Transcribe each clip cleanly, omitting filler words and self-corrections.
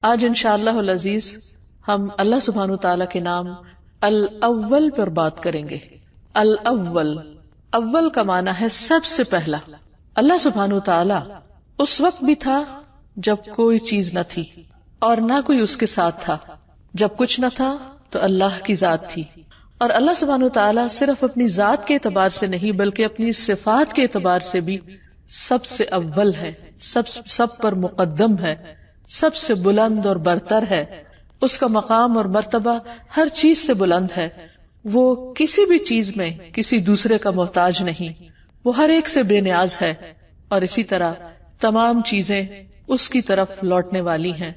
آج انشاءاللہ العزیز ہم اللہ سبحانہ تعالیٰ کے نام الاول پر بات کریں گے. الاول، اول کا معنی ہے سب سے پہلا. اللہ سبحانہ تعالیٰ اس وقت بھی تھا جب کوئی چیز نہ تھی اور نہ کوئی اس کے ساتھ تھا. جب کچھ نہ تھا تو اللہ کی ذات تھی. اور اللہ سبحانہ تعالیٰ صرف اپنی ذات کے اعتبار سے نہیں بلکہ اپنی صفات کے اعتبار سے بھی سب سے اول ہے، سب پر مقدم ہے، سب سے بلند اور برتر ہے. اس کا مقام اور مرتبہ ہر چیز سے بلند ہے. وہ کسی بھی چیز میں کسی دوسرے کا محتاج نہیں، وہ ہر ایک سے بے نیاز ہے. اور اسی طرح تمام چیزیں اس کی طرف لوٹنے والی ہیں،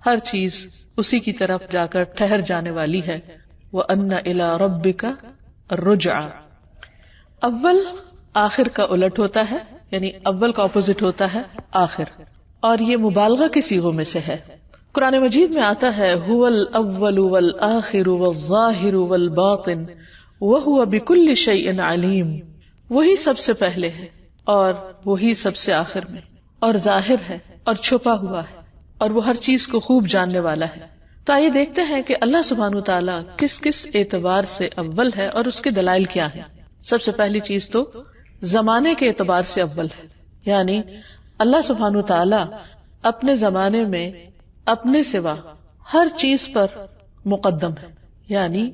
ہر چیز اسی کی طرف جا کر ٹھہر جانے والی ہے. وَأَنَّ إِلَىٰ رَبِّكَ الرُّجْعَىٰ. اول آخر کا الٹ ہوتا ہے، یعنی اول کا اپوزٹ ہوتا ہے آخر، اور یہ مبالغہ کی صیغوں میں سے ہے. قرآن مجید میں آتا ہے هُوَ الْأَوَّلُ وَالْآخِرُ وَالظَّاهِرُ وَالْبَاطِنُ وَهُوَ بِكُلِّ شَيْءٍ عَلِيمٌ. وہی سب سے پہلے ہے اور وہی سب سے آخر میں، اور ظاہر ہے اور چھپا ہوا ہے، اور وہ ہر چیز کو خوب جاننے والا ہے. تو آئیے دیکھتے ہیں کہ اللہ سبحانہ تعالیٰ کس کس اعتبار سے اول ہے اور اس کے دلائل کیا ہیں. سب سے پہلی چیز تو زمانے کے اعتبار سے اول ہے، یعنی اللہ سبحانہ تعالیٰ اپنے زمانے میں اپنے سوا ہر چیز پر مقدم ہے. یعنی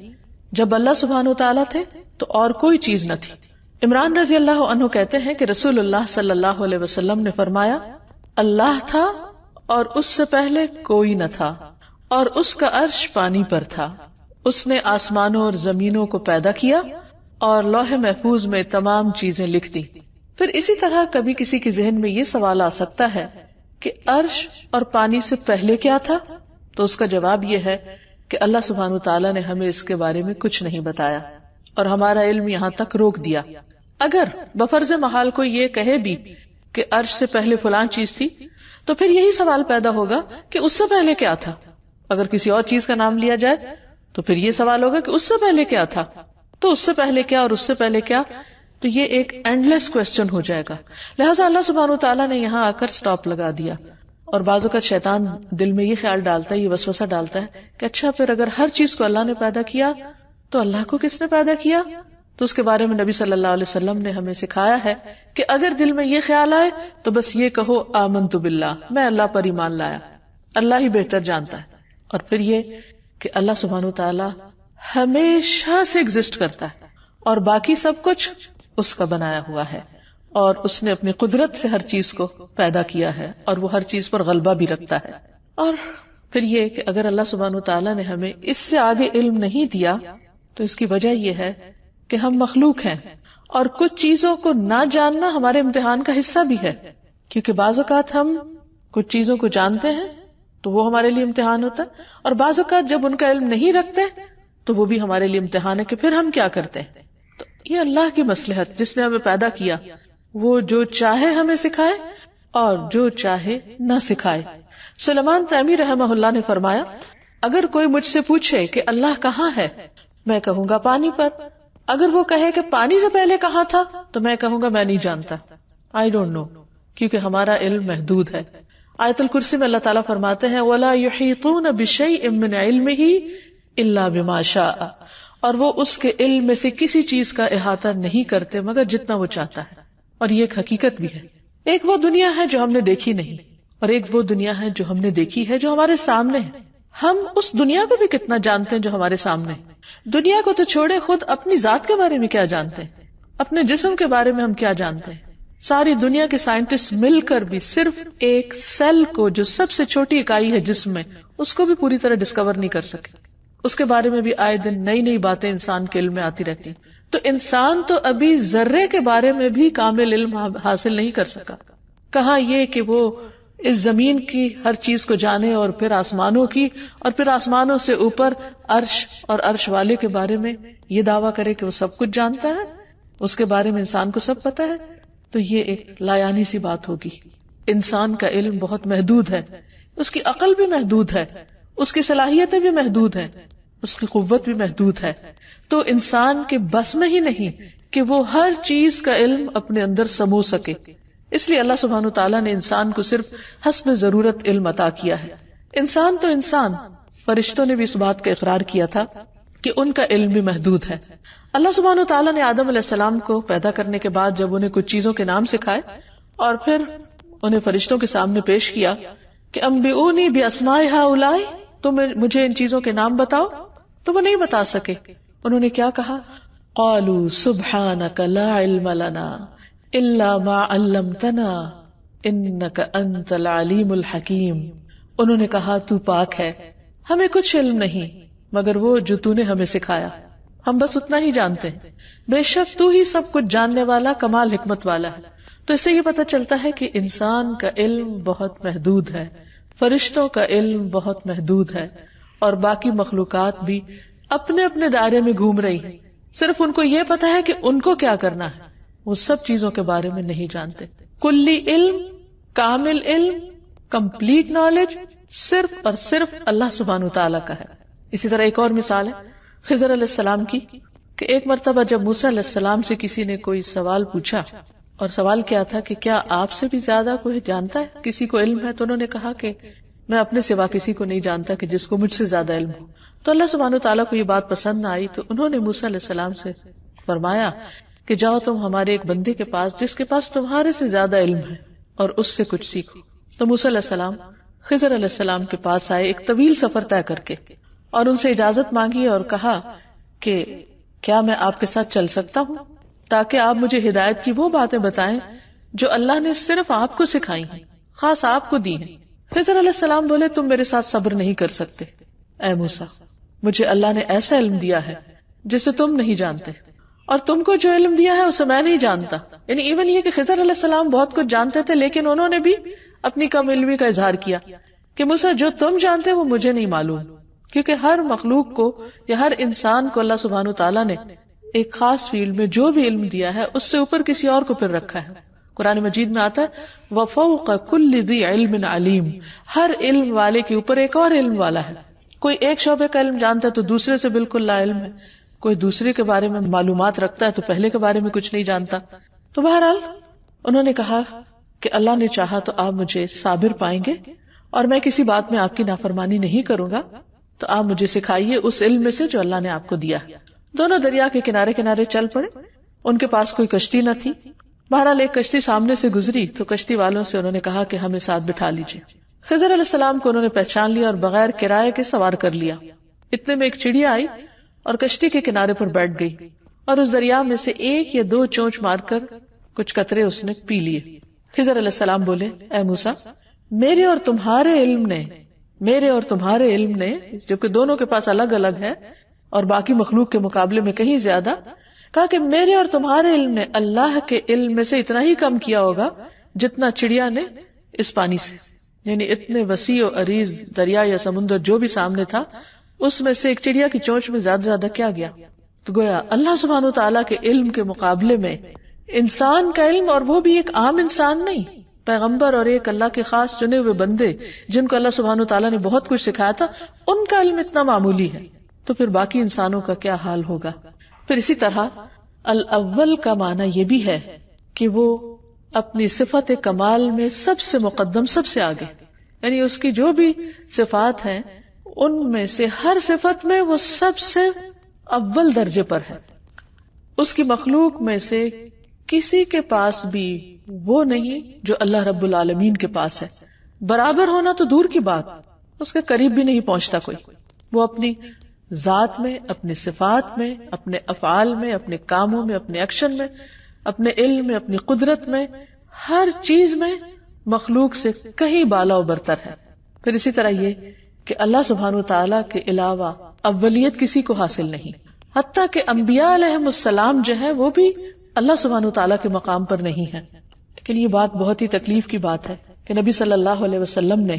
جب اللہ سبحانہ تعالیٰ تھے تو اور کوئی چیز نہ تھی. عمران رضی اللہ عنہ کہتے ہیں کہ رسول اللہ صلی اللہ علیہ وسلم نے فرمایا، اللہ تھا اور اس سے پہلے کوئی نہ تھا، اور اس کا عرش پانی پر تھا. اس نے آسمانوں اور زمینوں کو پیدا کیا اور لوح محفوظ میں تمام چیزیں لکھ دی. پھر اسی طرح کبھی کسی کے ذہن میں یہ سوال آ سکتا ہے کہ عرش اور پانی سے پہلے کیا تھا؟ تو اس کا جواب یہ ہے کہ اللہ سبحانہ تعالیٰ نے ہمیں اس کے بارے میں کچھ نہیں بتایا اور ہمارا علم یہاں تک روک دیا. اگر بفرض محال کوئی یہ کہے بھی کہ عرش سے پہلے فلان چیز تھی تو پھر یہی سوال پیدا ہوگا کہ اس سے پہلے کیا تھا. اگر کسی اور چیز کا نام لیا جائے تو پھر یہ سوال ہوگا کہ اس سے پہلے کیا تھا، تو اس سے پہلے کیا اور اس سے پہلے کیا. تو یہ ایک اینڈ لیس کوسچن ہو جائے گا. لہٰذا اللہ سبحانہ تعالیٰ نے یہاں آ کر سٹاپ لگا دیا. اور بعض اوقات شیطان دل میں یہ خیال ڈالتا ہے، یہ وسوسہ ڈالتا ہے کہ اچھا پھر اگر ہر چیز کو اللہ نے پیدا کیا تو اللہ کو کس نے پیدا کیا؟ تو اس کے بارے میں نبی صلی اللہ علیہ وسلم نے ہمیں سکھایا ہے کہ اگر دل میں یہ خیال آئے تو بس یہ کہو آمنت باللہ، میں اللہ پر ایمان لایا، اللہ ہی بہتر جانتا ہے. اور پھر یہ کہ اللہ سبحانہ تعالیٰ ہمیشہ سے ایگزسٹ کرتا ہے اور باقی سب کچھ اس کا بنایا ہوا ہے، اور اس نے اپنی قدرت سے ہر چیز کو پیدا کیا ہے اور وہ ہر چیز پر غلبہ بھی رکھتا ہے. اور پھر یہ کہ اگر اللہ سبحانہ تعالیٰ نے ہمیں اس سے آگے علم نہیں دیا تو اس کی وجہ یہ ہے کہ ہم مخلوق ہیں، اور کچھ چیزوں کو نہ جاننا ہمارے امتحان کا حصہ بھی ہے. کیونکہ بعض اوقات ہم کچھ چیزوں کو جانتے ہیں تو وہ ہمارے لیے امتحان ہوتا ہے، اور بعض اوقات جب ان کا علم نہیں رکھتے تو وہ بھی ہمارے لیے امتحان ہے کہ پھر ہم کیا کرتے ہیں. تو یہ اللہ کی مصلحت، جس نے ہمیں پیدا کیا وہ جو چاہے ہمیں سکھائے اور جو چاہے نہ سکھائے. سلیمان تیمی رحمہ اللہ نے فرمایا، اگر کوئی مجھ سے پوچھے کہ اللہ کہاں ہے، میں کہوں گا پانی پر. اگر وہ کہے کہ پانی سے پہلے کہاں تھا تو میں کہوں گا میں نہیں جانتا، I don't know، کیونکہ ہمارا علم محدود ہے. آیت الکرسی میں اللہ تعالیٰ فرماتے ہیں وَلَا يُحِيطُونَ بِشَيْءٍ مِّنْ عِلْمِهِ إِلَّا بِمَا شَاءَ، اور وہ اس کے علم میں سے کسی چیز کا احاطہ نہیں کرتے مگر جتنا وہ چاہتا ہے. اور یہ ایک حقیقت بھی ہے. ایک وہ دنیا ہے جو ہم نے دیکھی نہیں، اور ایک وہ دنیا ہے جو ہم نے دیکھی ہے، جو ہمارے سامنے ہے. ہم اس دنیا کو بھی کتنا جانتے ہیں جو ہمارے سامنے ہے. دنیا کو تو چھوڑے، خود اپنی ذات کے بارے میں کیا جانتے ہیں، اپنے جسم کے بارے میں ہم کیا جانتے ہیں. ساری دنیا کے سائنٹسٹ مل کر بھی صرف ایک سیل کو، جو سب سے چھوٹی اکائی ہے جسم میں، اس کو بھی پوری طرح ڈسکور نہیں کر سکے. اس کے بارے میں بھی آئے دن نئی نئی باتیں انسان کے علم میں آتی رہتی. تو انسان تو ابھی ذرے کے بارے میں بھی کامل علم حاصل نہیں کر سکا. کہاں یہ کہ وہ اس زمین کی ہر چیز کو جانے، اور پھر آسمانوں کی، اور پھر آسمانوں سے اوپر عرش اور عرش والے کے بارے میں یہ دعویٰ کرے کہ وہ سب کچھ جانتا ہے، اس کے بارے میں انسان کو سب پتا ہے. تو یہ ایک لایانی سی بات ہوگی. انسان کا علم بہت محدود ہے، اس کی عقل بھی محدود ہے، اس کی صلاحیتیں بھی محدود ہیں، اس کی قوت بھی محدود ہے. تو انسان کے بس میں ہی نہیں کہ وہ ہر چیز کا علم اپنے اندر سمو سکے. اس لیے اللہ سبحانہ تعالیٰ نے انسان کو صرف حسب ضرورت علم عطا کیا ہے. انسان تو انسان، فرشتوں نے بھی اس بات کا اقرار کیا تھا کہ ان کا علم بھی محدود ہے. اللہ سبحانہ وتعالیٰ نے آدم علیہ السلام کو پیدا کرنے کے بعد جب انہیں کچھ چیزوں کے نام سکھائے اور پھر انہیں فرشتوں کے سامنے پیش کیا کہ انبئونی باسماء ہؤلاء، تم مجھے ان چیزوں کے نام بتاؤ، تو وہ نہیں بتا سکے. انہوں نے کیا کہا؟ قالوا سبحانک لا علم لنا الا ما علمتنا انک انت العلیم الحکیم. انہوں نے کہا تو پاک ہے، ہمیں کچھ علم نہیں مگر وہ جو تو نے ہمیں سکھایا، ہم بس اتنا ہی جانتے ہیں، بے شک تو ہی سب کچھ جاننے والا کمال حکمت والا ہے. تو اس سے یہ پتہ چلتا ہے کہ انسان کا علم بہت محدود ہے، فرشتوں کا علم بہت محدود ہے، اور باقی مخلوقات بھی اپنے اپنے دائرے میں گھوم رہی ہیں. صرف ان کو یہ پتا ہے کہ ان کو کیا کرنا ہے، وہ سب چیزوں کے بارے میں نہیں جانتے. کلی علم، کامل علم، کمپلیٹ نالج صرف اور صرف اللہ سبحانہ وتعالیٰ کا ہے. اسی طرح ایک اور مثال ہے خضر علیہ السلام کی کہ ایک مرتبہ جب موسیٰ علیہ السلام سے کسی نے کوئی سوال پوچھا، اور سوال کیا تھا کہ کیا آپ سے بھی زیادہ کوئی جانتا ہے، کسی کو علم ہے؟ تو انہوں نے کہا کہ میں اپنے سوا کسی کو نہیں جانتا کہ جس کو مجھ سے زیادہ علم ہو. تو اللہ سبحانہ وتعالیٰ کو یہ بات پسند نہ آئی، تو انہوں نے موسیٰ علیہ السلام سے فرمایا کہ جاؤ تم ہمارے ایک بندے کے پاس جس کے پاس تمہارے سے زیادہ علم ہے اور اس سے کچھ سیکھو. تو موسیٰ علیہ السلام خضر علیہ السلام کے پاس آئے ایک طویل سفر طے کر کے، اور ان سے اجازت مانگی اور کہا کہ کیا میں آپ کے ساتھ چل سکتا ہوں تاکہ آپ مجھے ہدایت کی وہ باتیں بتائیں جو اللہ نے صرف آپ کو سکھائی ہیں، خاص آپ کو دی ہیں. خضر علیہ السلام بولے تم میرے ساتھ صبر نہیں کر سکتے. اے موسیٰ، مجھے اللہ نے ایسا علم دیا ہے جسے تم نہیں جانتے، اور تم کو جو علم دیا ہے اسے میں نہیں جانتا. یعنی ایون یہ کہ خضر علیہ السلام بہت کچھ جانتے تھے، لیکن انہوں نے بھی اپنی کم علمی کا اظہار کیا کہ موسیٰ جو تم جانتے وہ مجھے نہیں معلوم. کیونکہ ہر مخلوق کو یا ہر انسان کو اللہ سبحانہ وتعالیٰ نے ایک خاص فیلڈ میں جو بھی علم دیا ہے اس سے اوپر کسی اور کو پھر رکھا ہے. قرآن مجید میں آتا ہے وَفَوْقَ كُلِّ ذِي عِلْمٍ عَلِيمٍ، ہر علم والے کے اوپر ایک اور علم والا ہے. کوئی ایک شعبے کا علم جانتا ہے تو دوسرے سے بالکل لا علم ہے، کوئی دوسرے کے بارے میں معلومات رکھتا ہے تو پہلے کے بارے میں کچھ نہیں جانتا. تو بہرحال انہوں نے کہا کہ اللہ نے چاہا تو آپ مجھے صابر پائیں گے اور میں کسی بات میں آپ کی نافرمانی نہیں کروں گا، تو آپ مجھے سکھائیے اس علم میں سے جو اللہ نے آپ کو دیا. دونوں دریا کے کنارے کنارے چل پڑے. ان کے پاس کوئی کشتی نہ تھی. بہرحال ایک کشتی سامنے سے گزری تو کشتی والوں سے انہوں نے کہا کہ ہمیں ساتھ بٹھا لیجیے. خضر علیہ السلام کو انہوں نے پہچان لیا اور بغیر کرائے کے سوار کر لیا. اتنے میں ایک چڑیا آئی اور کشتی کے کنارے پر بیٹھ گئی، اور اس دریا میں سے ایک یا دو چونچ مار کر کچھ قطرے اس نے پی لیے. خضر علیہ السلام بولے اے موسیٰ، میرے اور تمہارے علم نے جبکہ دونوں کے پاس الگ الگ ہے اور باقی مخلوق کے مقابلے میں کہیں زیادہ، کہا کہ میرے اور تمہارے علم نے اللہ کے علم میں سے اتنا ہی کم کیا ہوگا جتنا چڑیا نے اس پانی سے. یعنی اتنے وسیع و عریض دریا یا سمندر جو بھی سامنے تھا اس میں سے ایک چڑیا کی چونچ میں زیادہ کیا گیا. تو گویا اللہ سبحانہ وتعالیٰ کے علم کے مقابلے میں انسان کا علم، اور وہ بھی ایک عام انسان نہیں، پیغمبر اور ایک اللہ کے خاص چنے ہوئے بندے جن کو اللہ سبحانہ وتعالیٰ نے بہت کچھ سکھایا تھا، ان کا علم اتنا معمولی ہے، تو پھر باقی انسانوں کا کیا حال ہوگا. پھر اسی طرح الاول کا معنی یہ بھی ہے کہ وہ اپنی صفت کمال میں سب سے مقدم، سب سے آگے، یعنی اس کی جو بھی صفات ہیں ان میں سے ہر صفت میں وہ سب سے اول درجے پر ہے. اس کی مخلوق میں سے کسی کے پاس بھی وہ نہیں جو اللہ رب العالمین کے پاس ہے. برابر ہونا تو دور کی بات، اس کے قریب بھی نہیں پہنچتا کوئی. وہ اپنی ذات میں، اپنی صفات میں، اپنے افعال میں، اپنے کاموں میں، اپنے ایکشن میں، اپنے علم میں، اپنی قدرت میں، ہر چیز میں مخلوق سے کہیں بالا و برتر ہے. پھر اسی طرح یہ کہ اللہ سبحانہ وتعالیٰ کے علاوہ اولیت کسی کو حاصل نہیں، حتیٰ کہ انبیاء علیہم السلام جو ہے وہ بھی اللہ سبحانہ وتعالیٰ کے مقام پر نہیں ہے. لیکن یہ بات بہت ہی تکلیف کی بات ہے کہ نبی صلی اللہ علیہ وسلم نے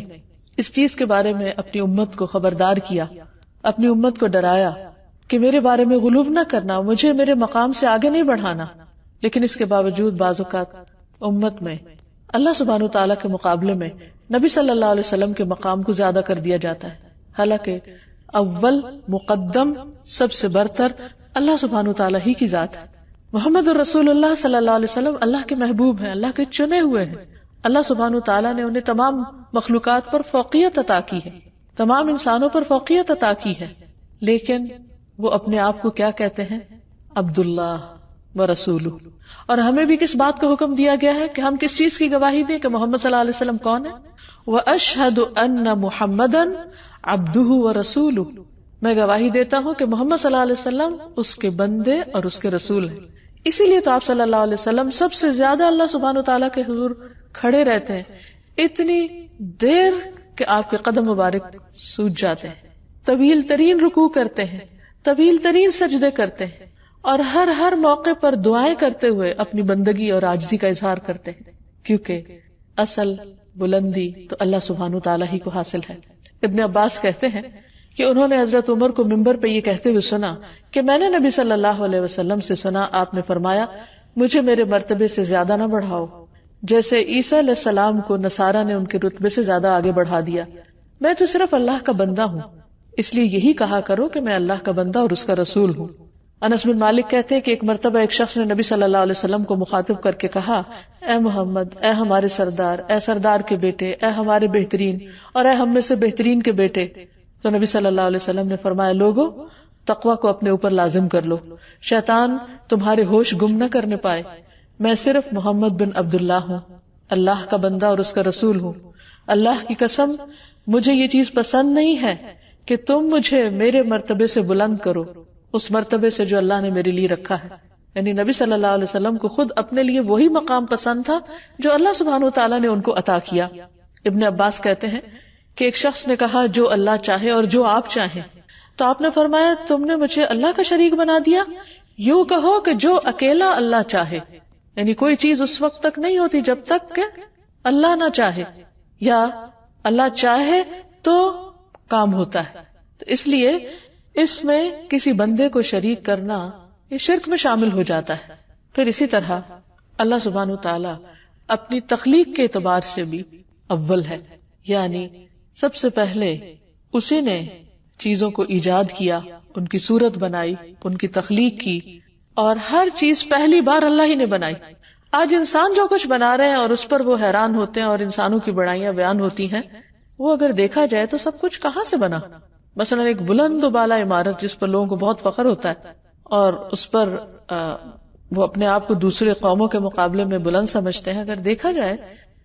اس چیز کے بارے میں اپنی امت کو خبردار کیا، اپنی امت کو ڈرایا کہ میرے بارے میں غلو نہ کرنا، مجھے میرے مقام سے آگے نہیں بڑھانا. لیکن اس کے باوجود بعض اوقات امت میں اللہ سبحانہ وتعالیٰ کے مقابلے میں نبی صلی اللہ علیہ وسلم کے مقام کو زیادہ کر دیا جاتا ہے، حالانکہ اول مقدم سب سے برتر اللہ سبحانہ وتعالیٰ ہی کی ذات ہے. محمد الرسول اللہ صلی اللہ علیہ وسلم اللہ کے محبوب ہیں، اللہ کے چنے ہوئے ہیں. اللہ سبحانہ وتعالیٰ نے انہیں تمام مخلوقات پر فوقیت عطا کی ہے. تمام انسانوں پر فوقیت عطا کی ہے، لیکن وہ اپنے آپ کو کیا کہتے ہیں؟ عبداللہ و رسولہ. اور ہمیں بھی کس بات کا حکم دیا گیا ہے کہ ہم کس چیز کی گواہی دیں کہ محمد صلی اللہ علیہ وسلم کون ہے؟ وَأَشْهَدُ أَنَّ مُحَمَّدًا عَبْدُهُ وَرَسُولُهُ، میں گواہی دیتا ہوں کہ محمد صلی اللہ علیہ وسلم اس کے بندے اور اس کے رسول ہیں. اسی لیے تو آپ صلی اللہ علیہ وسلم سب سے زیادہ اللہ سبحانہ وتعالیٰ کے حضور کھڑے رہتے ہیں، اتنی دیر کہ آپ کے قدم مبارک سوج جاتے ہیں، طویل ترین رکوع کرتے ہیں، طویل ترین سجدے کرتے ہیں، اور ہر موقع پر دعائیں کرتے ہوئے اپنی بندگی اور عاجزی کا اظہار کرتے ہیں، کیونکہ اصل بلندی تو اللہ سبحانہ وتعالیٰ ہی کو حاصل ہے. ابن عباس کہتے ہیں کہ انہوں نے حضرت عمر کو منبر پہ یہ کہتے ہوئے سنا کہ میں نے نبی صلی اللہ علیہ وسلم سے سنا، آپ نے فرمایا مجھے میرے مرتبے سے زیادہ نہ بڑھاؤ، جیسے عیسیٰ علیہ السلام کو نصارہ نے ان کے رتبے سے زیادہ آگے بڑھا دیا. میں تو صرف اللہ کا بندہ ہوں، اس لیے یہی کہا کرو کہ میں اللہ کا بندہ اور اس کا رسول ہوں. انس بن مالک کہتے ہیں کہ ایک مرتبہ ایک شخص نے نبی صلی اللہ علیہ وسلم کو مخاطب کر کے کہا، اے محمد، اے ہمارے سردار، اے سردار کے بیٹے، اے ہمارے بہترین اور اے ہم میں سے بہترین کے بیٹے. تو نبی صلی اللہ علیہ وسلم نے فرمایا، لوگو تقوی کو اپنے اوپر لازم کر لو، شیطان تمہارے ہوش گم نہ کرنے پائے. میں صرف محمد بن عبداللہ ہوں، اللہ کا بندہ اور اس کا رسول ہوں. اللہ کی قسم مجھے یہ چیز پسند نہیں ہے کہ تم مجھے میرے مرتبے سے بلند کرو، اس مرتبے سے جو اللہ نے میرے لیے رکھا ہے. یعنی نبی صلی اللہ علیہ وسلم کو خود اپنے لیے وہی مقام پسند تھا جو اللہ سبحانہ وتعالیٰ نے ان کو عطا کیا. ابن عباس کہتے ہیں کہ ایک شخص نے کہا، جو اللہ چاہے اور جو آپ چاہیں. تو آپ نے فرمایا، تم نے مجھے اللہ کا شریک بنا دیا. یوں کہو کہ جو اکیلا اللہ چاہے، یعنی کوئی چیز اس وقت تک نہیں ہوتی جب تک کہ اللہ نہ چاہے، یا اللہ چاہے تو کام ہوتا ہے. تو اس لیے اس میں کسی بندے کو شریک کرنا یہ شرک میں شامل ہو جاتا ہے. پھر اسی طرح اللہ سبحانہ وتعالی اپنی تخلیق کے اعتبار سے بھی اول ہے، یعنی سب سے پہلے اسی نے چیزوں کو ایجاد کیا، ان کی صورت بنائی، ان کی تخلیق کی، اور ہر چیز پہلی بار اللہ ہی نے بنائی. آج انسان جو کچھ بنا رہے ہیں اور اس پر وہ حیران ہوتے ہیں اور انسانوں کی بڑائیاں بیان ہوتی ہیں، وہ اگر دیکھا جائے تو سب کچھ کہاں سے بنا. مثلا ایک بلند و بالا عمارت جس پر لوگوں کو بہت فخر ہوتا ہے اور اس پر وہ اپنے آپ کو دوسرے قوموں کے مقابلے میں بلند سمجھتے ہیں، اگر دیکھا جائے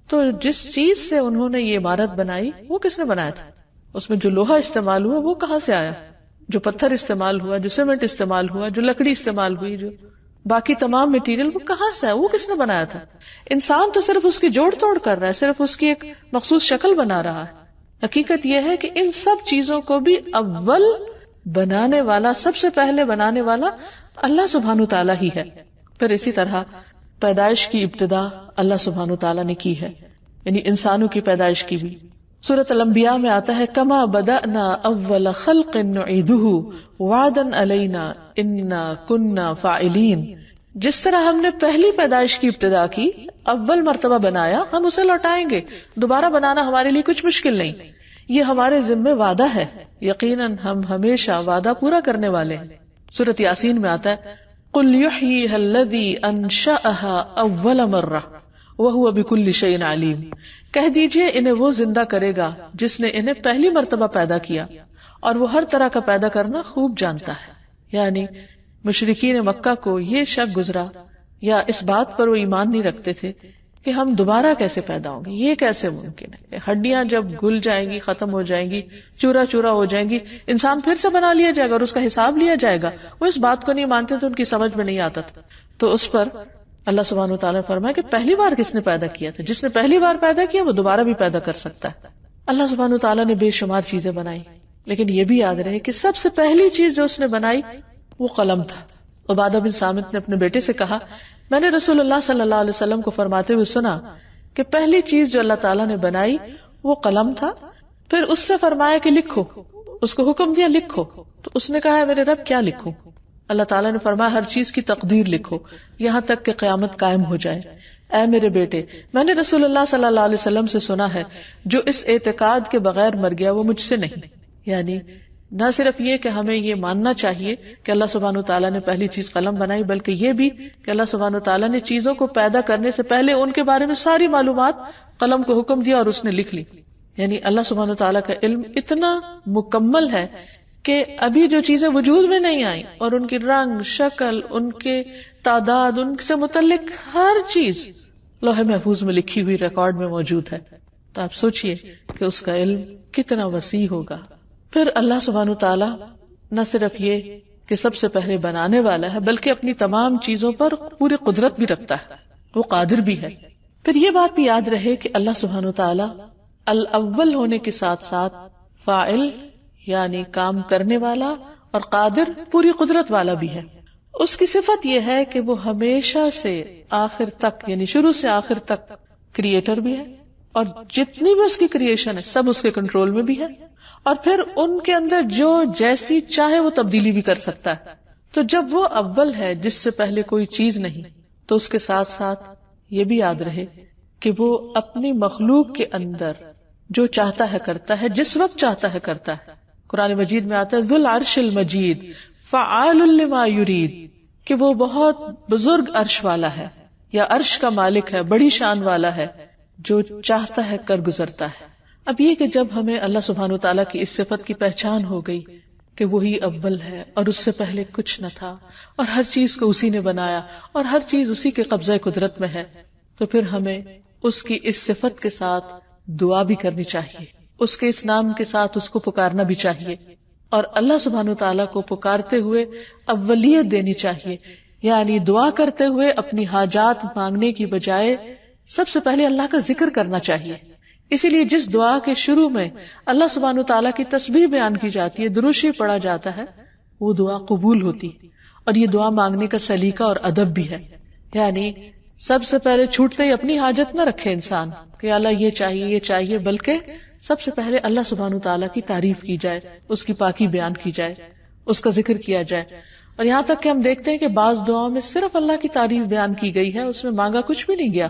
تو جس چیز سے انہوں نے یہ عمارت بنائی وہ کس نے بنایا تھا؟ اس میں جو لوہا استعمال ہوا وہ کہاں سے آیا؟ جو پتھر استعمال ہوا، جو سیمنٹ استعمال ہوا، جو لکڑی استعمال ہوئی، جو باقی تمام مٹیریل، وہ کہاں سے آیا؟ وہ کس نے بنایا تھا؟ انسان تو صرف اس کی جوڑ توڑ کر رہا ہے، صرف اس کی ایک مخصوص شکل بنا رہا ہے. حقیقت یہ ہے کہ ان سب چیزوں کو بھی اول بنانے والا، سب سے پہلے بنانے والا اللہ سبحانہ تعالیٰ ہی ہے. پھر اسی طرح پیدائش کی ابتدا اللہ سبحانہ تعالیٰ نے کی ہے، یعنی انسانوں کی پیدائش کی بھی. سورۃ الانبیاء میں آتا ہے، کما بدأنا اول خلق نعیدہ وعدا علینا انا کنا فاعلین. جس طرح ہم نے پہلی پیدائش کی ابتدا کی، اول مرتبہ بنایا، ہم اسے لوٹائیں گے. دوبارہ بنانا ہمارے لیے کچھ مشکل نہیں، یہ ہمارے ذمہ وعدہ ہے، یقیناً ہم ہمیشہ وعدہ پورا کرنے والے ہیں. سورۃ یاسین میں آتا ہے، قل یحییھا الذی انشأھا اول مرہ وہو بکل شیء علیم. کہہ دیجئے انہیں وہ زندہ کرے گا جس نے انہیں پہلی مرتبہ پیدا کیا، اور وہ ہر طرح کا پیدا کرنا خوب جانتا ہے. یعنی مشرکین مکہ کو یہ شک گزرا یا اس بات پر وہ ایمان نہیں رکھتے تھے کہ ہم دوبارہ کیسے پیدا ہوں گے، یہ کیسے ممکن ہے؟ ہڈیاں جب گل جائیں گی، ختم ہو جائیں گی، چورا چورا ہو جائیں گی، انسان پھر سے بنا لیا جائے گا اور اس کا حساب لیا جائے گا. وہ اس بات کو نہیں مانتے تو ان کی سمجھ میں نہیں آتا تھا. تو اس پر اللہ سبحانہ وتعالیٰ نے فرمایا کہ پہلی بار کس نے پیدا کیا تھا؟ جس نے پہلی بار پیدا کیا وہ دوبارہ بھی پیدا کر سکتا ہے. اللہ سبحانہ وتعالیٰ نے بے شمار چیزیں بنائی، لیکن یہ بھی یاد رہے کہ سب سے پہلی چیز جو اس نے بنائی وہ قلم تھا. عبادہ بن صامت نے اپنے بیٹے سے کہا، میں نے رسول اللہ صلی اللہ علیہ وسلم کو فرماتے ہوئے سنا کہ پہلی چیز جو اللہ تعالیٰ نے بنائی وہ قلم تھا. پھر اس سے فرمایا کہ لکھو، اس کو حکم دیا لکھو. تو اس نے کہا، میرے رب کیا لکھوں؟ اللہ تعالیٰ نے فرمایا ہر چیز کی تقدیر لکھو یہاں تک کہ قیامت قائم ہو جائے. اے میرے بیٹے، میں نے رسول اللہ صلی اللہ علیہ وسلم سے سنا ہے، جو اس اعتقاد کے بغیر مر گیا وہ مجھ سے نہیں. یعنی نہ صرف یہ کہ ہمیں یہ ماننا چاہیے کہ اللہ سبحانہ وتعالیٰ نے پہلی چیز قلم بنائی، بلکہ یہ بھی کہ اللہ سبحانہ وتعالیٰ نے چیزوں کو پیدا کرنے سے پہلے ان کے بارے میں ساری معلومات قلم کو حکم دیا اور اس نے لکھ لی. یعنی اللہ سبحانہ وتعالیٰ کا علم اتنا مکمل ہے کہ ابھی جو چیزیں وجود میں نہیں آئیں اور ان کی رنگ، شکل، ان کے تعداد، ان سے متعلق ہر چیز لوح محفوظ میں لکھی ہوئی ریکارڈ میں موجود ہے. تو آپ سوچئے کہ اس کا علم کتنا وسیع ہوگا. پھر اللہ سبحانہ وتعالیٰ نہ صرف یہ کہ سب سے پہلے بنانے والا ہے بلکہ اپنی تمام چیزوں پر پوری قدرت بھی رکھتا ہے، وہ قادر بھی ہے. پھر یہ بات بھی یاد رہے کہ اللہ سبحانہ وتعالیٰ الاول ہونے کے ساتھ ساتھ فاعل یعنی کام کرنے والا اور قادر پوری قدرت والا بھی ہے. اس کی صفت یہ ہے کہ وہ ہمیشہ سے آخر تک یعنی شروع سے آخر تک کریٹر بھی ہے، اور جتنی بھی اس کی کریشن ہے سب اس کے کنٹرول میں بھی ہے، اور پھر ان کے اندر جو جیسی چاہے وہ تبدیلی بھی کر سکتا ہے. تو جب وہ اول ہے جس سے پہلے کوئی چیز نہیں، تو اس کے ساتھ ساتھ یہ بھی یاد رہے کہ وہ اپنی مخلوق کے اندر جو چاہتا ہے کرتا ہے، جس وقت چاہتا ہے کرتا ہے. قرآن مجید میں آتا ہے ذو العرش المجید فعال لما یرید، کہ وہ بہت بزرگ عرش والا ہے یا عرش کا مالک ہے، بڑی شان والا ہے، جو چاہتا ہے کر گزرتا ہے. اب یہ کہ جب ہمیں اللہ سبحانہ وتعالیٰ کی اس صفت کی پہچان ہو گئی کہ وہی اول ہے اور اس سے پہلے کچھ نہ تھا اور ہر چیز کو اسی نے بنایا اور ہر چیز اسی کے قبضہ قدرت میں ہے، تو پھر ہمیں اس کی اس صفت کے ساتھ دعا بھی کرنی چاہیے، اس کے اس نام کے ساتھ اس کو پکارنا بھی چاہیے، اور اللہ سبحانہ وتعالیٰ کو پکارتے ہوئے اولیت دینی چاہیے. یعنی دعا کرتے ہوئے اپنی حاجات مانگنے کی بجائے سب سے پہلے اللہ کا ذکر کرنا چاہیے. اسی لیے جس دعا کے شروع میں اللہ سبحانہ وتعالیٰ کی تسبیح بیان کی جاتی ہے، درود شریف پڑھا جاتا ہے، وہ دعا قبول ہوتی. اور یہ دعا مانگنے کا سلیقہ اور ادب بھی ہے. یعنی سب سے پہلے چھوٹتے ہی اپنی حاجت نہ رکھے انسان کہ اللہ یہ چاہیے یہ چاہیے، بلکہ سب سے پہلے اللہ سبحانہ وتعالیٰ کی تعریف کی جائے، اس کی پاکی بیان کی جائے، اس کا ذکر کیا جائے. اور یہاں تک کہ ہم دیکھتے ہیں کہ بعض دعاؤں میں صرف اللہ کی تعریف بیان کی گئی ہے، اس میں مانگا کچھ بھی نہیں گیا،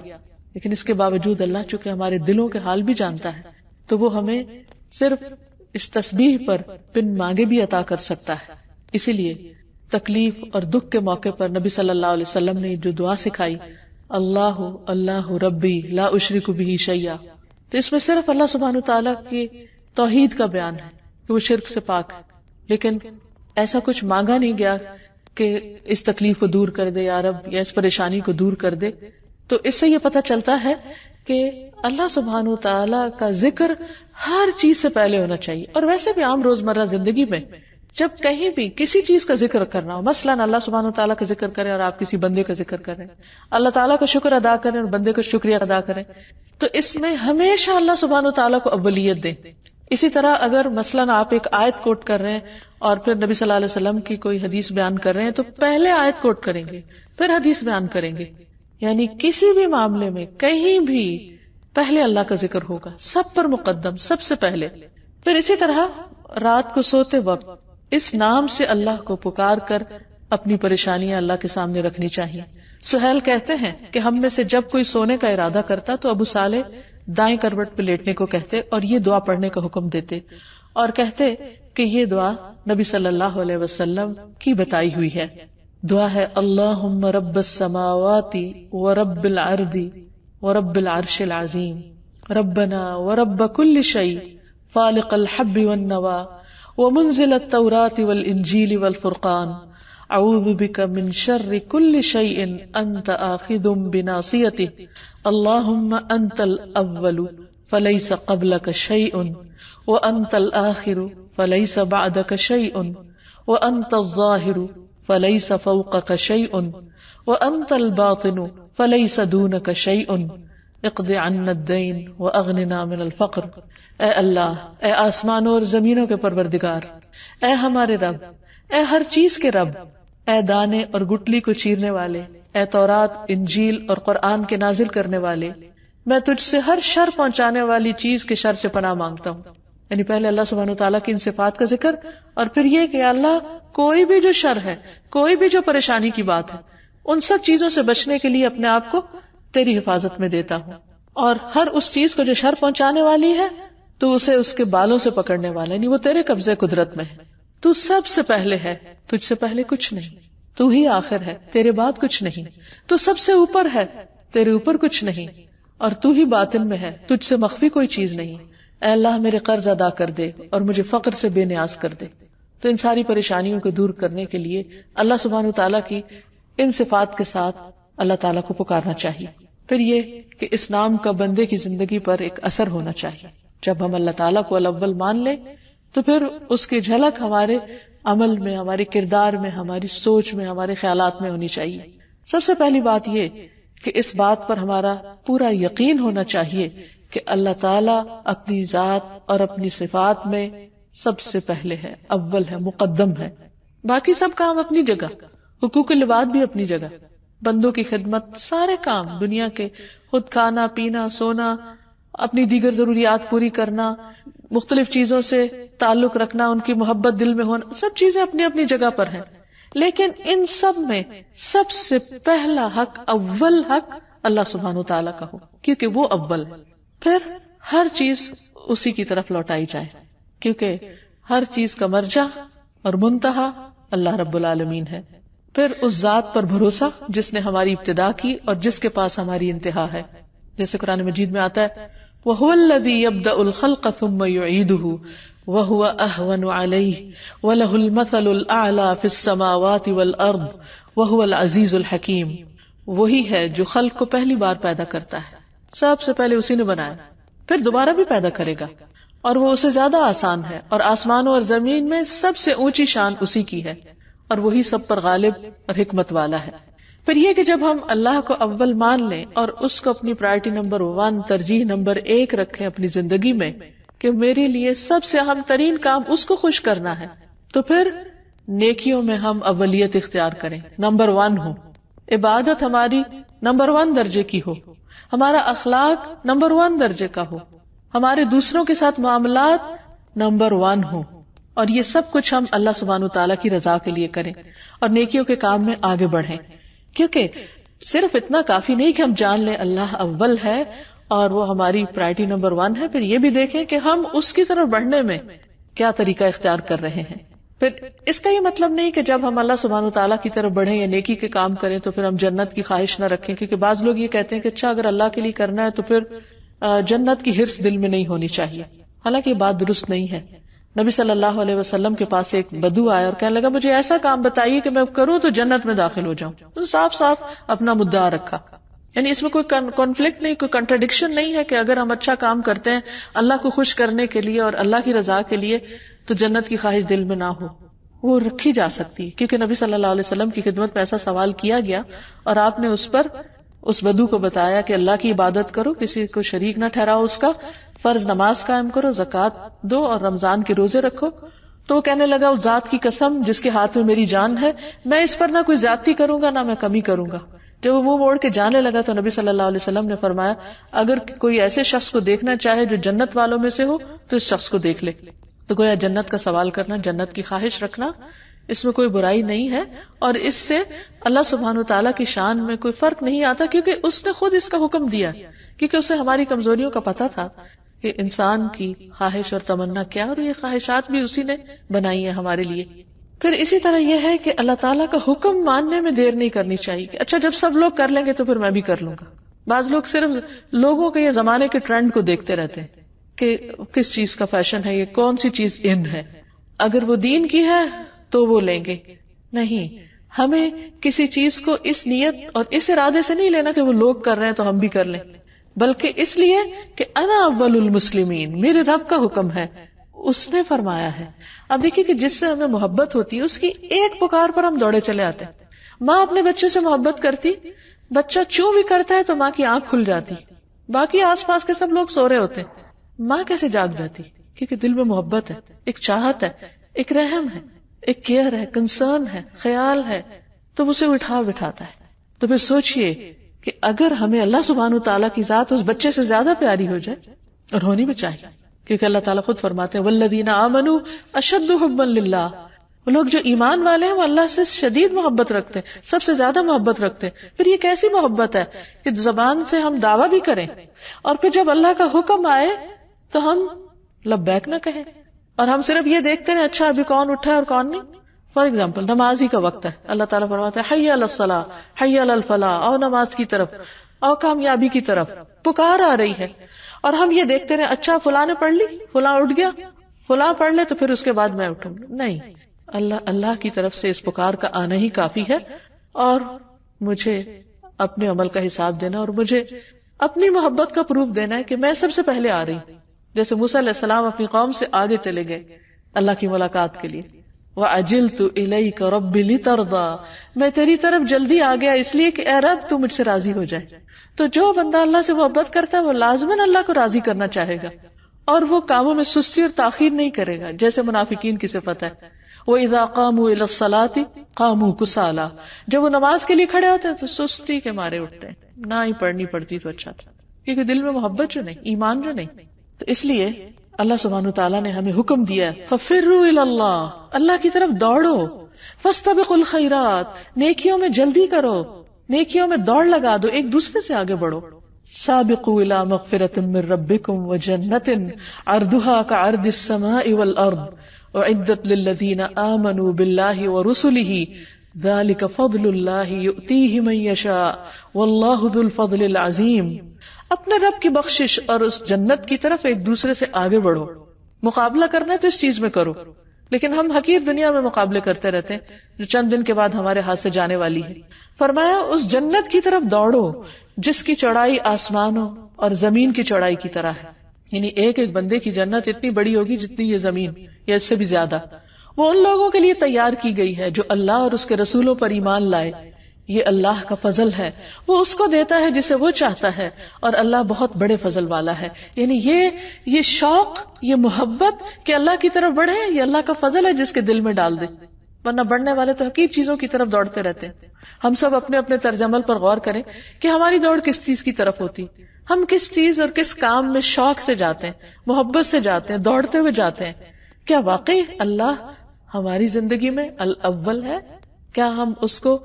لیکن اس کے باوجود اللہ چونکہ ہمارے دلوں کے حال بھی جانتا ہے تو وہ ہمیں صرف اس تسبیح پر بن مانگے بھی عطا کر سکتا ہے. اسی لیے تکلیف اور دکھ کے موقع پر نبی صلی اللہ علیہ وسلم نے جو دعا سکھائی، اللہ اللہ ربی لا اشرک بہ شیئا، تو اس میں صرف اللہ سبحانہ تعالیٰ کی توحید کا بیان ہے کہ وہ شرک سے پاک ہے، لیکن ایسا کچھ مانگا نہیں گیا کہ اس تکلیف کو دور کر دے یا رب، یا اس پریشانی کو دور کر دے. تو اس سے یہ پتہ چلتا ہے کہ اللہ سبحانہ تعالیٰ کا ذکر ہر چیز سے پہلے ہونا چاہیے. اور ویسے بھی عام روزمرہ زندگی میں جب کہیں بھی کسی چیز کا ذکر کرنا ہو، مثلاً اللہ سبحانہ تعالیٰ کا ذکر کریں اور آپ کسی بندے کا ذکر کریں، اللہ تعالیٰ کا شکر ادا کریں اور بندے کا شکریہ ادا کریں، تو اس میں ہمیشہ اللہ سبحانہ تعالیٰ کو اولیت دیں. اسی طرح اگر مثلاً آپ ایک آیت کوٹ کر رہے ہیں اور پھر نبی صلی اللہ علیہ وسلم کی کوئی حدیث بیان کر رہے ہیں تو پہلے آیت کوٹ کریں گے پھر حدیث بیان کریں گے. یعنی کسی بھی معاملے میں کہیں بھی پہلے اللہ کا ذکر ہوگا، سب پر مقدم، سب سے پہلے. پھر اسی طرح رات کو سوتے وقت اس نام سے اللہ کو پکار کر اپنی پریشانیاں اللہ کے سامنے رکھنی چاہیے. سہیل کہتے ہیں کہ ہم میں سے جب کوئی سونے کا ارادہ کرتا تو ابو صالح دائیں کروٹ پہ لیٹنے کو کہتے اور یہ دعا پڑھنے کا حکم دیتے، اور کہتے کہ یہ دعا نبی صلی اللہ علیہ وسلم کی بتائی ہوئی ہے. دعا ہے اللہم رب السماوات ورب الارض ورب العرش العظیم ربنا ورب كل شيء فالق الحب والنوى ومنزل التوراة والانجیل والفرقان اعوذ بک من شر كل شيء انت آخذ بناصیته اللہم انت الاول فلیس قبلک شیء وانت الآخر فلیس بعدک شیء وانت الظاہر فلیس فوقک شیء وانت الباطن فلیس دونک شیء اقض عنا الدین واغننا من الفقر. اے اللہ، اے آسمانوں اور زمینوں کے پروردگار، اے ہمارے رب، اے ہر چیز کے رب، اے دانے اور گٹلی کو چیرنے والے، اے تورات، انجیل اور قرآن کے نازل کرنے والے، میں تجھ سے ہر شر پہنچانے والی چیز کے شر سے پناہ مانگتا ہوں. یعنی پہلے اللہ سبحانہ وتعالیٰ کی ان صفات کا ذکر، اور پھر یہ کہ اللہ کوئی بھی جو شر ہے، کوئی بھی جو پریشانی کی بات ہے، ان سب چیزوں سے بچنے کے لیے اپنے آپ کو تیری حفاظت میں دیتا ہوں. اور ہر اس چیز کو جو شر پہنچانے والی ہے تو اسے اس کے بالوں سے پکڑنے والا، یعنی وہ تیرے قبضے قدرت میں ہے. تو سب سے پہلے ہے، تجھ سے پہلے کچھ نہیں، تو ہی آخر ہے، تیرے بعد کچھ نہیں. تو سب سے اوپر ہے، تیرے اوپر کچھ نہیں، اور تو ہی باطن میں ہے، تجھ سے مخفی کوئی چیز نہیں. اے اللہ میرے قرض ادا کر دے اور مجھے فقر سے بے نیاز کر دے. تو ان ساری پریشانیوں کو دور کرنے کے لیے اللہ سبحانہ وتعالیٰ کی ان صفات کے ساتھ اللہ تعالیٰ کو پکارنا چاہیے. پھر یہ کہ اس نام کا بندے کی زندگی پر ایک اثر ہونا چاہیے. جب ہم اللہ تعالیٰ کو الاول مان لیں تو پھر اس کی جھلک ہمارے عمل میں، ہمارے کردار میں، ہماری سوچ میں، ہمارے خیالات میں ہونی چاہیے. سب سے پہلی بات یہ کہ اس بات پر ہمارا پورا یقین ہونا چاہیے کہ اللہ تعالیٰ اپنی ذات اور اپنی صفات میں سب سے پہلے ہے، اول ہے، مقدم ہے. باقی سب کام اپنی جگہ، حقوق العباد بھی اپنی جگہ، بندوں کی خدمت، سارے کام دنیا کے، خود کھانا پینا سونا، اپنی دیگر ضروریات پوری کرنا، مختلف چیزوں سے تعلق رکھنا، ان کی محبت دل میں ہونا، سب چیزیں اپنی اپنی جگہ پر ہیں. لیکن ان سب میں سب سے پہلا حق، اول حق اللہ سبحانہ وتعالیٰ کا ہو، کیونکہ وہ اول ہے. پھر ہر چیز اسی کی طرف لوٹائی جائے، کیونکہ ہر چیز کا مرجع اور منتہا اللہ رب العالمین ہے. پھر اس ذات پر بھروسہ جس نے ہماری ابتدا کی اور جس کے پاس ہماری انتہا ہے. جیسے قرآن مجید میں آتا ہے وَهُوَ الَّذِي يَبْدَأُ الْخَلْقَ ثُمَّ يُعِيدُهُ وَهُوَ أَهْوَنُ عَلَيْهِ وَلَهُ الْمَثَلُ الْأَعْلَى فِي السَّمَاوَاتِ وَالْأَرْضِ وَهُوَ الْعَزِيزُ الْحَكِيمُ. وہی ہے جو خلق کو پہلی بار پیدا کرتا ہے، سب سے پہلے اسی نے بنایا، پھر دوبارہ بھی پیدا کرے گا، اور وہ اسے زیادہ آسان ہے، اور آسمانوں اور زمین میں سب سے اونچی شان اسی کی ہے، اور وہی سب پر غالب اور حکمت والا ہے. پھر یہ کہ جب ہم اللہ کو اول مان لیں اور اس کو اپنی پرائرٹی نمبر 1، ترجیح نمبر 1 رکھیں اپنی زندگی میں کہ میرے لیے سب سے اہم ترین کام اس کو خوش کرنا ہے، تو پھر نیکیوں میں ہم اولیت اختیار کریں، نمبر 1 ہو، عبادت ہماری نمبر 1 درجے کی ہو، ہمارا اخلاق نمبر 1 درجے کا ہو، ہمارے دوسروں کے ساتھ معاملات نمبر 1 ہو، اور یہ سب کچھ ہم اللہ سبحانہ وتعالیٰ کی رضا کے لیے کریں اور نیکیوں کے کام میں آگے بڑھیں. کیونکہ صرف اتنا کافی نہیں کہ ہم جان لیں اللہ اول ہے اور وہ ہماری پرائرٹی نمبر 1 ہے، پھر یہ بھی دیکھیں کہ ہم اس کی طرف بڑھنے میں کیا طریقہ اختیار کر رہے ہیں. پھر اس کا یہ مطلب نہیں کہ جب ہم اللہ سبحانہ وتعالیٰ کی طرف بڑھیں یا نیکی کے کام کریں تو پھر ہم جنت کی خواہش نہ رکھیں، کیونکہ بعض لوگ یہ کہتے ہیں کہ اچھا اگر اللہ کے لیے کرنا ہے تو پھر جنت کی ہرس دل میں نہیں ہونی چاہیے. حالانکہ یہ بات درست نہیں ہے. نبی صلی اللہ علیہ وسلم کے پاس ایک بدو آیا اور کہنے لگا مجھے ایسا کام بتائیے کہ میں کروں تو جنت میں داخل ہو جاؤں. تو صاف صاف اپنا مدعا رکھا، یعنی اس میں کوئی کانفلکٹ نہیں، کوئی کنٹراڈکشن نہیں ہے کہ اگر ہم اچھا کام کرتے ہیں اللہ کو خوش کرنے کے لیے اور اللہ کی رضا کے لیے تو جنت کی خواہش دل میں نہ ہو، وہ رکھی جا سکتی. کیونکہ نبی صلی اللہ علیہ وسلم کی خدمت میں ایسا سوال کیا گیا اور آپ نے اس پر اس بدو کو بتایا کہ اللہ کی عبادت کرو، کسی کو شریک نہ ٹھہراؤ، اس کا فرض نماز قائم کرو، زکوٰۃ دو اور رمضان کے روزے رکھو. تو وہ کہنے لگا اس ذات کی قسم جس کے ہاتھ میں میری جان ہے، میں اس پر نہ کوئی زیادتی کروں گا نہ میں کمی کروں گا. جب وہ منہ موڑ کے جانے لگا تو نبی صلی اللہ علیہ وسلم نے فرمایا اگر کوئی ایسے شخص کو دیکھنا چاہے جو جنت والوں میں سے ہو تو اس شخص کو دیکھ لے. تو گویا جنت کا سوال کرنا، جنت کی خواہش رکھنا، اس میں کوئی برائی نہیں ہے، اور اس سے اللہ سبحانہ وتعالیٰ کی شان میں کوئی فرق نہیں آتا، کیونکہ اس نے خود اس کا حکم دیا، کیونکہ اسے ہماری کمزوریوں کا پتہ تھا کہ انسان کی خواہش اور تمنا کیا، اور یہ خواہشات بھی اسی نے بنائی ہیں ہمارے لیے. پھر اسی طرح یہ ہے کہ اللہ تعالیٰ کا حکم ماننے میں دیر نہیں کرنی چاہیے کہ اچھا جب سب لوگ کر لیں گے تو پھر میں بھی کر لوں گا. بعض لوگ صرف لوگوں کے یا زمانے کے ٹرینڈ کو دیکھتے رہتے ہیں کہ کس چیز کا فیشن ہے، یہ کون سی چیز ان ہے، اگر وہ دین کی ہے تو وہ لیں گے. نہیں، ہمیں کسی چیز کو اس نیت اور اس ارادے سے نہیں لینا کہ وہ لوگ کر رہے ہیں تو ہم بھی کر لیں، بلکہ اس لیے کہ انا اول المسلمین، میرے رب کا حکم ہے، اس نے فرمایا ہے. اب دیکھیے کہ جس سے ہمیں محبت ہوتی ہے اس کی ایک پکار پر ہم دوڑے چلے آتے ہیں. ماں اپنے بچے سے محبت کرتی، بچہ چوں بھی کرتا ہے تو ماں کی آنکھ کھل جاتی، باقی آس پاس کے سب لوگ سو رہے ہوتے ہیں، ماں کیسے جاگ جاتی؟ کیونکہ دل میں محبت ہے، ایک چاہت ہے، ایک رحم ہے، ایک کیئر ہے، کنسرن ہے، خیال ہے، تو اسے اٹھا بٹھاتا ہے. تو پھر سوچئے کہ اگر ہمیں اللہ سبحانہ وتعالیٰ کی ذات اس بچے سے زیادہ پیاری ہو جائے، اور ہونی بھی چاہیے، کیونکہ اللہ تعالیٰ خود فرماتے ہیں والذین آمنوا اشد حبا للہ، وہ لوگ جو ایمان والے ہیں وہ اللہ سے شدید محبت رکھتے ہیں، سب سے زیادہ محبت رکھتے ہیں. پھر یہ کیسی محبت ہے کہ زبان سے ہم دعویٰ بھی کریں اور پھر جب اللہ کا حکم آئے تو ہم لبیک نہ کہیں، اور ہم صرف یہ دیکھتے ہیں اچھا ابھی کون اٹھا ہے اور کون نہیں. فار ایگزامپل نماز ہی کا وقت ہے، اللہ تعالیٰ فرماتا ہے حی علی الصلاۃ حی علی الفلاح، اور نماز کی طرف، اور کامیابی کی طرف پکار آ رہی ہے، اور ہم یہ دیکھتے رہے اچھا فلاں نے پڑھ لی، فلاں اٹھ گیا، فلاں پڑھ لے تو پھر اس کے بعد میں اٹھوں گا. نہیں، اللہ کی طرف سے اس پکار کا آنا ہی کافی ہے، اور مجھے اپنے عمل کا حساب دینا اور مجھے اپنی محبت کا پروف دینا ہے کہ میں سب سے پہلے آ رہی ہوں. جیسے موسیٰ علیہ السلام اپنی قوم سے آگے چلے گئے اللہ کی ملاقات کے لیے. وَعَجِلْتُ إِلَيْكَ رَبِّ لِتَرْضَى، میں تیری طرف جلدی آ گیا اس لیے کہ اے رب تو مجھ سے راضی ہو جائے. تو جو بندہ اللہ سے محبت کرتا ہے وہ لازماً اللہ کو راضی کرنا چاہے گا، اور وہ کاموں میں سستی اور تاخیر نہیں کرے گا جیسے منافقین کی صفت ہے. وَإِذَا قَامُوا إِلَى الصَّلَاةِ قَامُوا كُسَالَىٰ، جب وہ نماز کے لیے کھڑے ہوتے ہیں تو سستی کے مارے اٹھتے ہیں. نہ ہی پڑھنی پڑتی تو اچھا تھا، کیونکہ دل میں محبت جو نہیں، ایمان جو نہیں. تو اس لیے اللہ سبحانہ وتعالیٰ نے ہمیں حکم دیا فَفِرُّوا إِلَى اللَّهِ، اللہ کی طرف دوڑو. فَاسْتَبِقُوا الْخَيْرَاتِ، نیکیوں میں جلدی کرو، نیکیوں میں دوڑ لگا دو، ایک دوسرے سے آگے بڑھو. سابقوا إِلَى مَغْفِرَةٍ مِّن رَّبِّكُمْ وَجَنَّةٍ عَرْضُهَا كَعَرْضِ السَّمَاءِ وَالْأَرْضِ أُعِدَّتْ لِلَّذِينَ آمَنُوا بِاللَّهِ وَرُسُلِهِ ذَلِكَ فَضْلُ اللَّهِ يُؤْتِيهِ مَن يَشَاءُ وَاللَّهُ ذُو الْفَضْلِ الْعَظِيمِ. اپنے رب کی بخشش اور اس جنت کی طرف ایک دوسرے سے آگے بڑھو. مقابلہ کرنا ہے تو اس چیز میں کرو، لیکن ہم حقیر دنیا میں مقابلے کرتے رہتے ہیں جو چند دن کے بعد ہمارے ہاتھ سے جانے والی ہے. فرمایا اس جنت کی طرف دوڑو جس کی چوڑائی آسمانوں اور زمین کی چوڑائی کی طرح ہے. یعنی ایک ایک بندے کی جنت اتنی بڑی ہوگی جتنی یہ زمین یا اس سے بھی زیادہ. وہ ان لوگوں کے لیے تیار کی گئی ہے جو اللہ اور اس کے رسولوں پر ایمان لائے. یہ اللہ کا فضل ہے، وہ اس کو دیتا ہے جسے وہ چاہتا ہے، اور اللہ بہت بڑے فضل والا ہے. یعنی یہ شوق، یہ محبت کہ اللہ کی طرف بڑھے، یہ اللہ کا فضل ہے جس کے دل میں ڈال دے. ورنہ بڑھنے والے تو حقیر چیزوں کی طرف دوڑتے رہتے ہیں. ہم سب اپنے اپنے طرز عمل پر غور کریں کہ ہماری دوڑ کس چیز کی طرف ہوتی، ہم کس چیز اور کس کام میں شوق سے جاتے ہیں، محبت سے جاتے ہیں، دوڑتے ہوئے جاتے ہیں. کیا واقعی اللہ ہماری زندگی میں الاول ہے؟ کیا ہم اس کو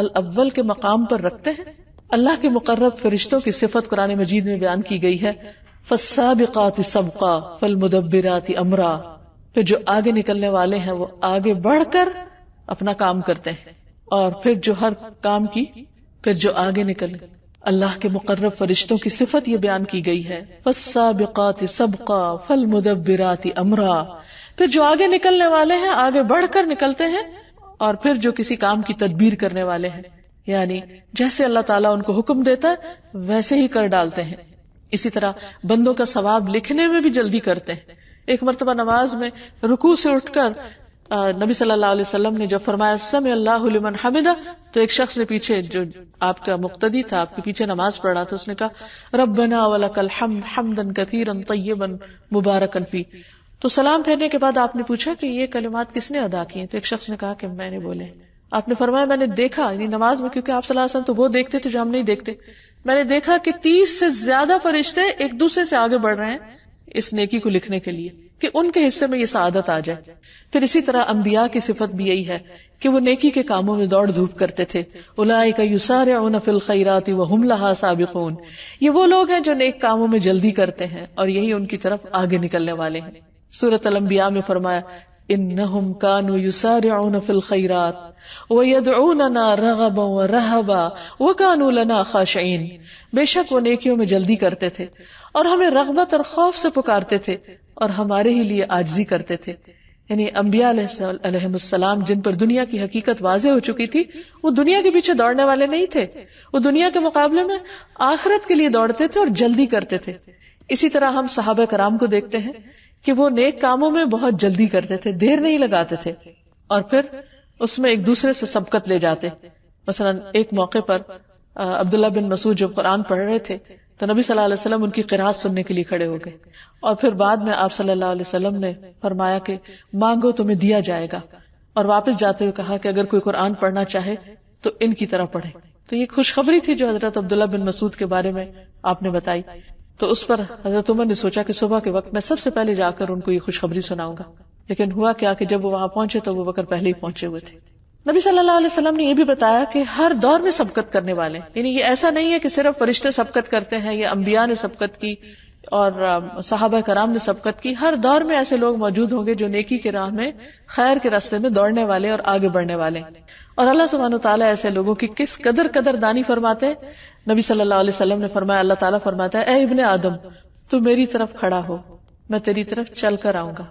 الاول کے مقام پر رکھتے ہیں؟ اللہ کے مقرب فرشتوں کی صفت قرآن مجید میں بیان کی گئی ہے فالسابقات سبقا فالمدبرات امرا. پھر جو آگے نکلنے والے ہیں وہ آگے بڑھ کر اپنا کام کرتے ہیں، اور پھر جو ہر کام کی پھر جو آگے نکل. اللہ کے مقرب فرشتوں کی صفت یہ بیان کی گئی ہے فالسابقات سبقا فالمدبرات امرا. پھر جو آگے نکلنے والے ہیں آگے بڑھ کر نکلتے ہیں، اور پھر جو کسی کام کی تدبیر کرنے والے ہیں، یعنی جیسے اللہ تعالیٰ ان کو حکم دیتا ہے ویسے ہی کر ڈالتے ہیں. اسی طرح بندوں کا ثواب لکھنے میں بھی جلدی کرتے ہیں. ایک مرتبہ نماز میں رکوع سے اٹھ کر نبی صلی اللہ علیہ وسلم نے جب فرمایا سمع اللہ لمن حمدہ، تو ایک شخص نے پیچھے جو آپ کا مقتدی تھا، آپ کے پیچھے نماز پڑھ رہا تھا، اس نے کہا ربنا ولک الحمد حمدا کثیرا طیبا مبارکا فی. تو سلام پھیرنے کے بعد آپ نے پوچھا کہ یہ کلمات کس نے ادا کیے؟ تو ایک شخص نے کہا کہ میں نے بولے. آپ نے فرمایا میں نے دیکھا، یعنی نماز میں، کیونکہ آپ صلی اللہ علیہ وسلم تو وہ دیکھتے تھے جو ہم نہیں دیکھتے، میں نے دیکھا کہ 30 سے زیادہ فرشتے ایک دوسرے سے آگے بڑھ رہے ہیں اس نیکی کو لکھنے کے لیے کہ ان کے حصے میں یہ سعادت آ جائے. پھر اسی طرح انبیاء کی صفت بھی یہی ہے کہ وہ نیکی کے کاموں میں دوڑ دھوپ کرتے تھے. اولئک یسارعون فی الخیرات وہم لہا سابقون. یہ وہ لوگ ہیں جو نیک کاموں میں جلدی کرتے ہیں اور یہی ان کی طرف آگے نکلنے والے ہیں. سورۃ الانبیاء میں فرمایا انہم کانوا یسارعون فی الخیرات ویدعوننا رغبا ورہبا وکانوا لنا خاشعین. بے شک وہ نیکیوں میں جلدی کرتے تھے اور ہمیں رغبت اور خوف سے پکارتے تھے اور ہمارے ہی لیے عاجزی کرتے تھے. یعنی انبیاء علیہ السلام جن پر دنیا کی حقیقت واضح ہو چکی تھی، وہ دنیا کے پیچھے دوڑنے والے نہیں تھے، وہ دنیا کے مقابلے میں آخرت کے لیے دوڑتے تھے اور جلدی کرتے تھے. اسی طرح ہم صحابہ کرام کو دیکھتے ہیں کہ وہ نیک کاموں میں بہت جلدی کرتے تھے، دیر نہیں لگاتے تھے، اور پھر اس میں ایک دوسرے سے سبقت لے جاتے. مثلا ایک موقع پر عبداللہ بن مسعود جب قرآن پڑھ رہے تھے تو نبی صلی اللہ علیہ وسلم ان کی قرات سننے کے لیے کھڑے ہو گئے، اور پھر بعد میں آپ صلی اللہ علیہ وسلم نے فرمایا کہ مانگو تمہیں دیا جائے گا، اور واپس جاتے ہوئے کہا کہ اگر کوئی قرآن پڑھنا چاہے تو ان کی طرح پڑھے. تو یہ خوشخبری تھی جو حضرت عبداللہ بن مسعود کے بارے میں آپ نے بتائی. تو اس پر حضرت عمر نے سوچا کہ صبح کے وقت میں سب سے پہلے جا کر ان کو یہ خوشخبری سناؤں گا. لیکن ہوا کیا کہ جب وہ وہاں پہنچے تو ابو بکر پہلے ہی پہنچے ہوئے تھے. نبی صلی اللہ علیہ وسلم نے یہ بھی بتایا کہ ہر دور میں سبقت کرنے والے، یعنی یہ ایسا نہیں ہے کہ صرف فرشتے سبقت کرتے ہیں یا انبیاء نے سبقت کی اور صحابہ کرام نے سبقت کی. ہر دور میں ایسے لوگ موجود ہوں گے جو نیکی کی راہ میں، خیر کے راستے میں دوڑنے والے اور آگے بڑھنے والے. اور اللہ سبحانہ وتعالیٰ ایسے لوگوں کی کس قدر دانی فرماتے ہیں. نبی صلی اللہ علیہ وسلم نے فرمایا، اللہ تعالیٰ فرماتا ہے، اے ابن آدم تو میری طرف کھڑا ہو، میں تیری طرف چل کر آؤں گا.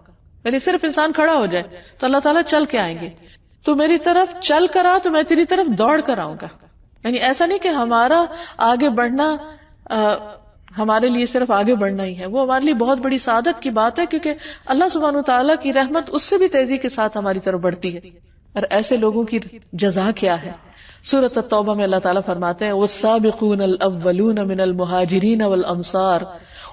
یعنی صرف انسان کھڑا ہو جائے تو اللہ تعالیٰ چل کے آئیں گے. تو میری طرف چل کر آ تو میں تیری طرف دوڑ کر آؤں گا. یعنی ایسا نہیں کہ ہمارا آگے بڑھنا ہمارے لیے صرف آگے بڑھنا ہی ہے، وہ ہمارے لیے بہت بڑی سعادت کی بات ہے، کیونکہ اللہ سبحانہ وتعالیٰ کی رحمت اس سے بھی تیزی کے ساتھ ہماری طرف بڑھتی ہے. اور ایسے لوگوں کی جزا کیا ہے. سورۃ التوبہ میں اللہ تعالیٰ فرماتے ہیں، والسابقون الاولون من المہاجرین والانصار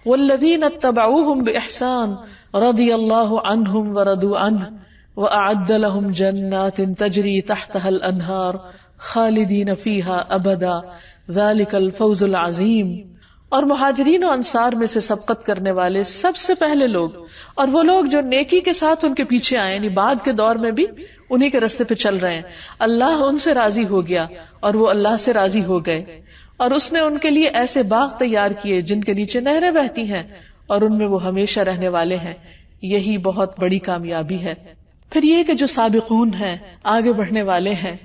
والذین اتبعوہم بإحسان رضی اللہ عنہم ورضوا عنہ وأعد لهم جنات تجری تحتها الانہار خالدین فیہا ابدا ذلک الفوز العظیم. اور مہاجرین و انصار میں سے سبقت کرنے والے سب سے پہلے لوگ، اور وہ لوگ جو نیکی کے ساتھ ان کے پیچھے آئے، یعنی بعد کے دور میں بھی انہی کے راستے پہ چل رہے ہیں. اللہ ان سے راضی ہو گیا اور وہ اللہ سے راضی ہو گئے، اور اس نے ان کے لیے ایسے باغ تیار کیے جن کے نیچے نہریں بہتی ہیں، اور ان میں وہ ہمیشہ رہنے والے ہیں. یہی بہت بڑی کامیابی ہے. پھر یہ کہ جو سابقون ہیں، آگے بڑھنے والے ہیں،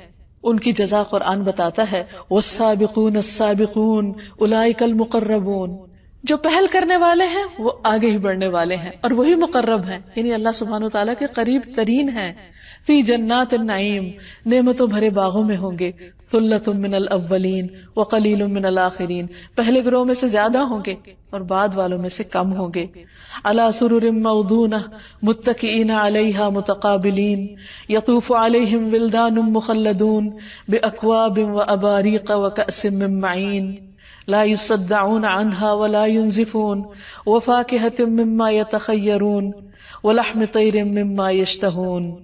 ان کی جزا قرآن بتاتا ہے، والسابقون السابقون اولئک المقربون. جو پہل کرنے والے ہیں وہ آگے ہی بڑھنے والے ہیں اور وہی مقرب ہیں، یعنی اللہ سبحانہ وتعالیٰ کے قریب ترین ہیں. فی جنات النعیم، نعمتوں بھرے باغوں میں ہوں گے. ثلۃ من الاولین وقلیل من الاخرین، پہلے گروہ میں سے زیادہ ہوں گے اور بعد والوں میں سے کم ہوں گے. علی سرر موضونہ متکئین علیہا متقابلین یطوف علیہم ولدان مخلدون باکواب واباریق وکأس من معین لا يصدعون عنها ولا ينزفون وفاكهة مما يتخيرون ولحم طير مما يشتهون.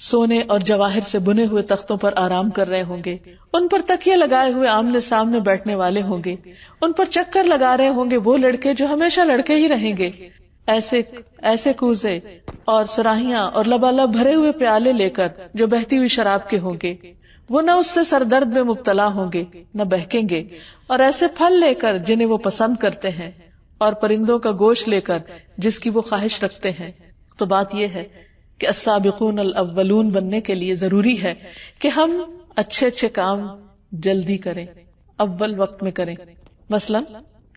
سونے اور جواہر سے بنے ہوئے تختوں پر آرام کر رہے ہوں گے، ان پر تکیے لگائے ہوئے آمنے سامنے بیٹھنے والے ہوں گے، ان پر چکر لگا رہے ہوں گے وہ لڑکے جو ہمیشہ لڑکے ہی رہیں گے. ایسے کوزے اور سراہیاں اور لبالب بھرے ہوئے پیالے لے کر جو بہتی ہوئی شراب کے ہوں گے، وہ نہ اس سے سردرد میں مبتلا ہوں گے نہ بہکیں گے. اور ایسے پھل لے کر جنہیں وہ پسند کرتے ہیں، اور پرندوں کا گوشت لے کر جس کی وہ خواہش رکھتے ہیں. تو بات یہ ہے کہ السابقون الاولون بننے کے لیے ضروری ہے کہ ہم اچھے کام جلدی کریں، اول وقت میں کریں. مثلا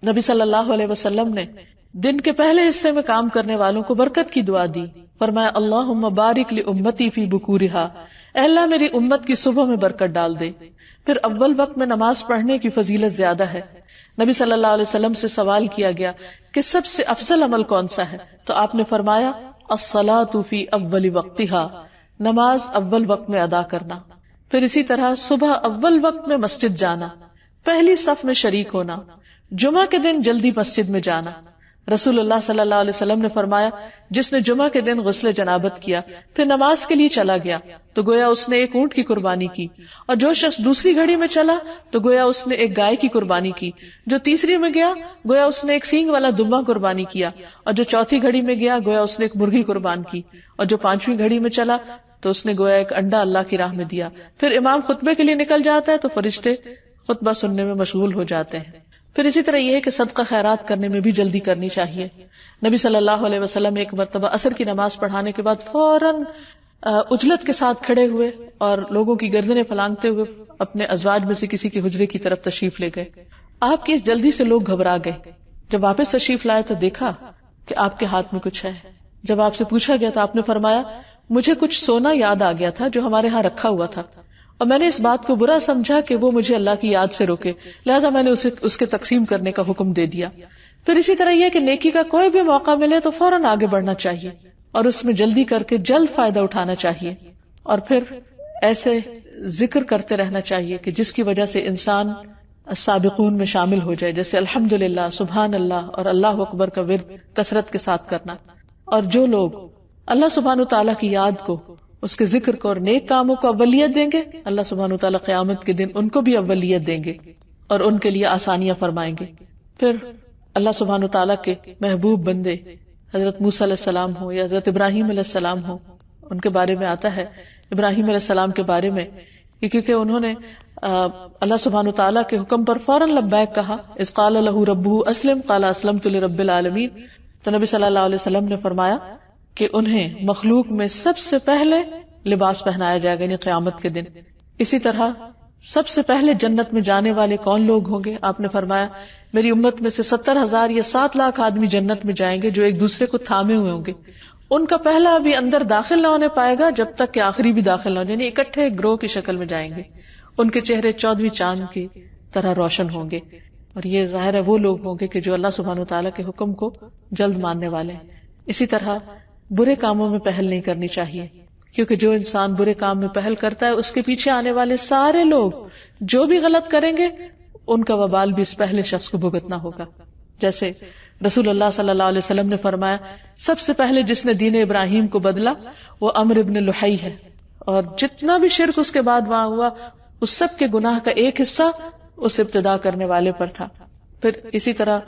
نبی صلی اللہ علیہ وسلم نے دن کے پہلے حصے میں کام کرنے والوں کو برکت کی دعا دی. فرمایا، اللہم بارک لامتی فی بکورہا، اے اللہ میری امت کی صبح میں برکت ڈال دے. پھر اول وقت میں نماز پڑھنے کی فضیلت زیادہ ہے. نبی صلی اللہ علیہ وسلم سے سوال کیا گیا کہ سب سے افضل عمل کون سا ہے، تو آپ نے فرمایا، الصلاۃ فی اول وقتہا، نماز اول وقت میں ادا کرنا. پھر اسی طرح صبح اول وقت میں مسجد جانا، پہلی صف میں شریک ہونا، جمعہ کے دن جلدی مسجد میں جانا. رسول اللہ صلی اللہ علیہ وسلم نے فرمایا، جس نے جمعہ کے دن غسل جنابت کیا پھر نماز کے لیے چلا گیا تو گویا اس نے ایک اونٹ کی قربانی کی، اور جو شخص دوسری گھڑی میں چلا تو گویا اس نے ایک گائے کی قربانی کی، جو تیسری میں گیا گویا اس نے ایک سینگ والا دمبا قربانی کیا، اور جو چوتھی گھڑی میں گیا گویا اس نے ایک مرغی قربان کی، اور جو پانچویں گھڑی میں چلا تو اس نے گویا ایک انڈا اللہ کی راہ میں دیا. پھر امام خطبے کے لیے نکل جاتا ہے تو فرشتے خطبہ سننے میں مشغول ہو جاتے ہیں. پھر اسی طرح یہ ہے کہ صدقہ خیرات کرنے میں بھی جلدی کرنی چاہیے. نبی صلی اللہ علیہ وسلم ایک مرتبہ عصر کی نماز پڑھانے کے بعد فوراً عجلت کے ساتھ کھڑے ہوئے اور لوگوں کی گردنیں پھلانگتے ہوئے اپنے ازواج میں سے کسی کے حجرے کی طرف تشریف لے گئے. آپ کی اس جلدی سے لوگ گھبرا گئے. جب واپس تشریف لائے تو دیکھا کہ آپ کے ہاتھ میں کچھ ہے. جب آپ سے پوچھا گیا تو آپ نے فرمایا، مجھے کچھ سونا یاد آ گیا تھا جو ہمارے ہاں رکھا ہوا تھا، اور میں نے اس بات کو برا سمجھا کہ وہ مجھے اللہ کی یاد سے روکے، لہٰذا میں نے اس کے تقسیم کرنے کا حکم دے دیا. پھر اسی طرح یہ کہ نیکی کا کوئی بھی موقع ملے تو فوراً آگے بڑھنا چاہیے اور اس میں جلدی کر کے جلد فائدہ اٹھانا چاہیے. اور پھر ایسے ذکر کرتے رہنا چاہیے کہ جس کی وجہ سے انسان السابقون میں شامل ہو جائے، جیسے الحمدللہ، سبحان اللہ اور اللہ اکبر کا ورد کثرت کے ساتھ کرنا. اور جو لوگ اللہ سبحانہ وتعالیٰ کی یاد کو، اس کے ذکر کو اور نیک کاموں کو اولیت دیں گے، اللہ سبحانہ وتعالیٰ قیامت کے دن ان کو بھی اولیت دیں گے اور ان کے لیے آسانیاں فرمائیں گے. پھر اللہ سبحانہ وتعالیٰ کے محبوب بندے حضرت موسیٰ علیہ السلام ہو یا حضرت ابراہیم علیہ السلام ہو، ان کے بارے میں آتا ہے ابراہیم علیہ السلام کے بارے میں کیونکہ انہوں نے اللہ سبحانہ تعالیٰ کے حکم پر فوراً لبیک کہا. اذ قال لہ ربہ اسلم قال اسلمت لرب العالمین. تو نبی صلی اللہ علیہ وسلم نے فرمایا کہ انہیں مخلوق میں سب سے پہلے لباس پہنایا جائے گا، یعنی قیامت کے دن. اسی طرح سب سے پہلے جنت میں جانے والے کون لوگ ہوں گے؟ آپ نے فرمایا میری امت میں سے 70,000 یا 7 لاکھ آدمی جنت میں جائیں گے جو ایک دوسرے کو تھامے ہوئے ہوں گے. ان کا پہلا بھی اندر داخل نہ ہونے پائے گا جب تک کہ آخری بھی داخل نہ ہو، یعنی اکٹھے گروہ کی شکل میں جائیں گے. ان کے چہرے 14ویں چاند کی طرح روشن ہوں گے. اور یہ ظاہر ہے وہ لوگ ہوں گے کہ جو اللہ سبحانہ وتعالیٰ کے حکم کو جلد ماننے والے ہیں. اسی طرح برے کاموں میں پہل نہیں کرنی چاہیے، کیونکہ جو انسان برے کام میں پہل کرتا ہے اس کے پیچھے آنے والے سارے لوگ جو بھی غلط کریں گے ان کا وبال بھی اس پہلے شخص کو بھگتنا ہوگا. جیسے رسول اللہ صلی اللہ علیہ وسلم نے فرمایا سب سے پہلے جس نے دین ابراہیم کو بدلا وہ عمرو ابن لحی ہے، اور جتنا بھی شرک اس کے بعد وہاں ہوا اس سب کے گناہ کا ایک حصہ اس ابتدا کرنے والے پر تھا. پھر اسی طرح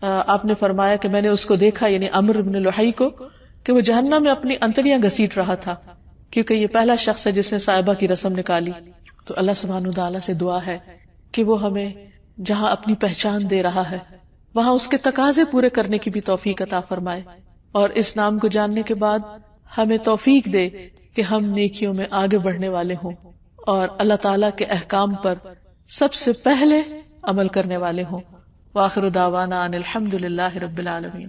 آپ نے فرمایا کہ میں نے اس کو دیکھا، یعنی عمرو ابن لحی کو، کہ وہ جہنم میں اپنی انتڑیاں گھسیٹ رہا تھا، کیونکہ یہ پہلا شخص ہے جس نے صائبہ کی رسم نکالی. تو اللہ سبحانہ وتعالیٰ سے دعا ہے کہ وہ ہمیں جہاں اپنی پہچان دے رہا ہے وہاں اس کے تقاضے پورے کرنے کی بھی توفیق عطا فرمائے، اور اس نام کو جاننے کے بعد ہمیں توفیق دے کہ ہم نیکیوں میں آگے بڑھنے والے ہوں اور اللہ تعالیٰ کے احکام پر سب سے پہلے عمل کرنے والے ہوں. وآخر دعوانا ان الحمد للہ رب العالمین.